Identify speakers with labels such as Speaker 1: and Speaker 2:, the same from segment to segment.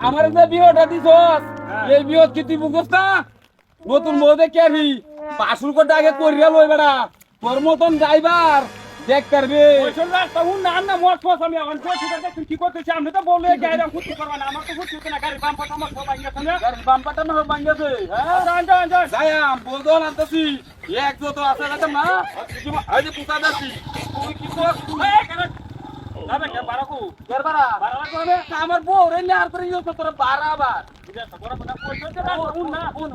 Speaker 1: আমার যে বিয়েটা দিছস এই বিয়ে কি তুই বুঝছ না নতুন বউদে কেরি বাসুর কোটা আগে করিয়া লই বেড়া তোর মতন ড্রাইভার দেখ পারবে আমি কি করতেছি আমি তো বলে গাড়ি খুঁজতে পারবা না আমার তো খুঁজতে না গাড়ি বাম পাটা আমার সবাই গেছে না গাড়ি বাম পাটা না ভাঙ্গেছে হ্যাঁ যাইম বলদো আনতেছি এক যত আছে রাখতাম না এই যে পুতা দাসি তুই কি কর যাবে কে বারাকু এর বারা করে আমার বউ রে না আর করে ইও তোর বারাবার বুঝা তো বড় বড় কইতে না শুন না শুন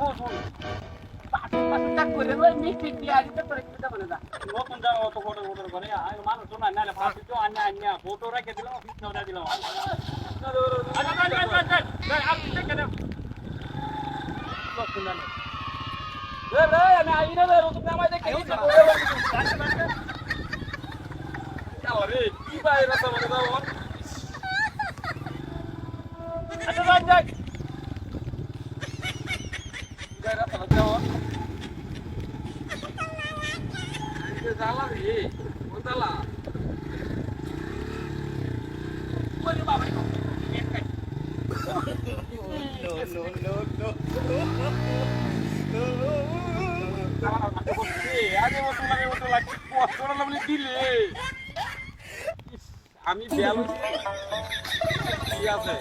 Speaker 1: পাঁচটা করে লই মিষ্টি দিয়া দিতে তোর কিটা বলে দা নতুন যা অত ফটো করে আর মানুষ তো না না ফাঁসি তো আন্না ফটো রেখে দিলাম অফিস না দিলাম আচ্ছা আপনি দেখে দেন নতুন না রে আমি আইনা রে তুমি আমায় দেখে আরে কি ভাই রাস্তা বলে দাও আচ্ছা যাক গায় রাস্তা দাও এই জালা রে ও জালা ওরে বাবা নো আরে ওটা লাগে কষ্ট লাগলে দিলে আমি বেল ঠিক আছে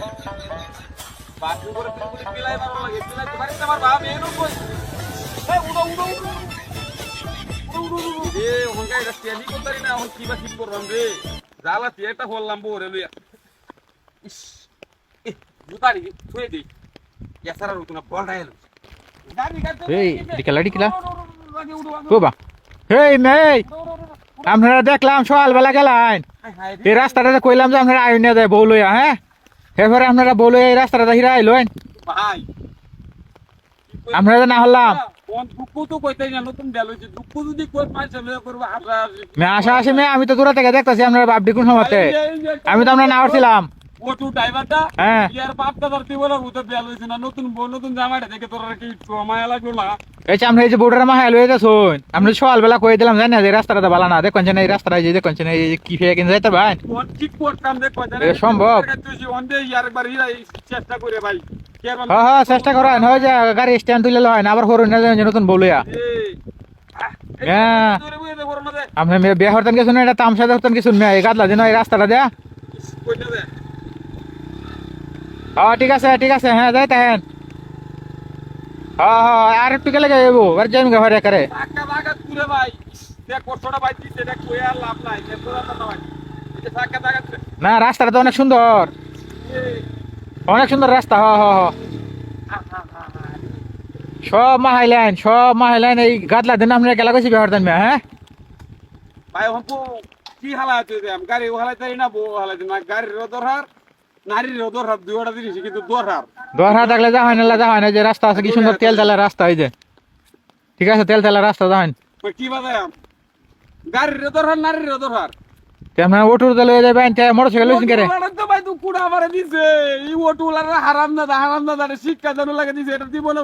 Speaker 1: বাথরুম করে পিলাই মারো লাগে পিলাই তো বাড়িতে আমার বাবা এনো কই এই উড়ো এ হংকা এটা স্ট্যান্ডিং করতারি না এখন কি বা ঠিক করলাম রে জালা টিয়াটা হললাম বরে লইয়া ইস এ জুতারি ছুঁয়ে দেই এসারা রুতুনা বলটা এলো
Speaker 2: এই ডিকেলা ও বা হেই মেই আপনারা দেখলাম সকালবেলা গেলেন এই রাস্তাটাতে কইলাম যে আপনারা আইন দেয় বউ লইয়া হ্যাঁ এরপরে আপনারা বউ লইয়া এই রাস্তাটা হিরা আইলেন
Speaker 1: ভাই
Speaker 2: আপনারা না হলাম
Speaker 1: কোন দুঃখ তো কইতে না নতুন বেল হইছে দুঃখ যদি কই পাইছে মে করব আমরা
Speaker 2: মে আশা আসি মে আমি তো দূর থেকে দেখতাছি আপনারা বাপ ডিকুন সময়তে আমি তো আপনারা না হচ্ছিলাম
Speaker 1: ওটু ড্রাইভারটা
Speaker 2: হ্যাঁ
Speaker 1: ইয়ার বাপটা ধরতে বলে ও তো বেল হইছে না নতুন জামাইটা দেখে তোর কি মায়া লাগলো না
Speaker 2: এই যে আমরা এই যে বোর্ডার মাহাই লইয়া যাচ্ছুন আমরা সকালবেলা কই দিলাম জানি না যে রাস্তাটা ভালো না দেখুন এই রাস্তাটা যে দেখুন এই কি ফেয়ে কিনে যাইতে ভাই
Speaker 1: কোন ঠিক করতাম দেখ কই
Speaker 2: এটা সম্ভব
Speaker 1: তুই অন্ধে ইয়ার একবার চেষ্টা করে ভাই
Speaker 2: হ্যাঁ চেষ্টা করেন হয় যে গাড়ি স্ট্যান্ড তুলে লয় না আবার হরুন না নতুন বলুয়া হ্যাঁ আপনি বিয়ে হরতেন কিছু না এটা তামসা দেখতেন কিছু না এই গাদলা দিন এই রাস্তাটা দেয়া হ্যাঁ ঠিক আছে হ্যাঁ যাই তাহেন হ্যাঁ আর একটু গেলে যাবো আর যাইম গে হরে করে না রাস্তাটা তো অনেক সুন্দর রাস্তা সব মাহাইলেন এই গাদলা দিন আপনারা গেলা গেছি বিয়ে হরতেন হ্যাঁ
Speaker 1: ভাই হপু কি হালাতে গাড়ি হালাতে না বউ হালাতে না গাড়ির দরহার নারীর দরহার দুইটা জিনিস কিন্তু দরহার
Speaker 2: থাকলে যা হয় না যে রাস্তা আছে কি সুন্দর তেল তেলা রাস্তা এই যে ঠিক আছে তেল তেলা রাস্তা যা হয়
Speaker 1: কি বাজায় গাড়ির দরহার নারীর দরহার
Speaker 2: তেমন অটোর তেলে যাবেন মোটরসাইকেল লইছেন কে রে
Speaker 1: তো ভাই তুই কুড়া আমারে দিছে এই অটোলার হারাম না শিক্ষা জানো লাগে দিছে এটা দিব না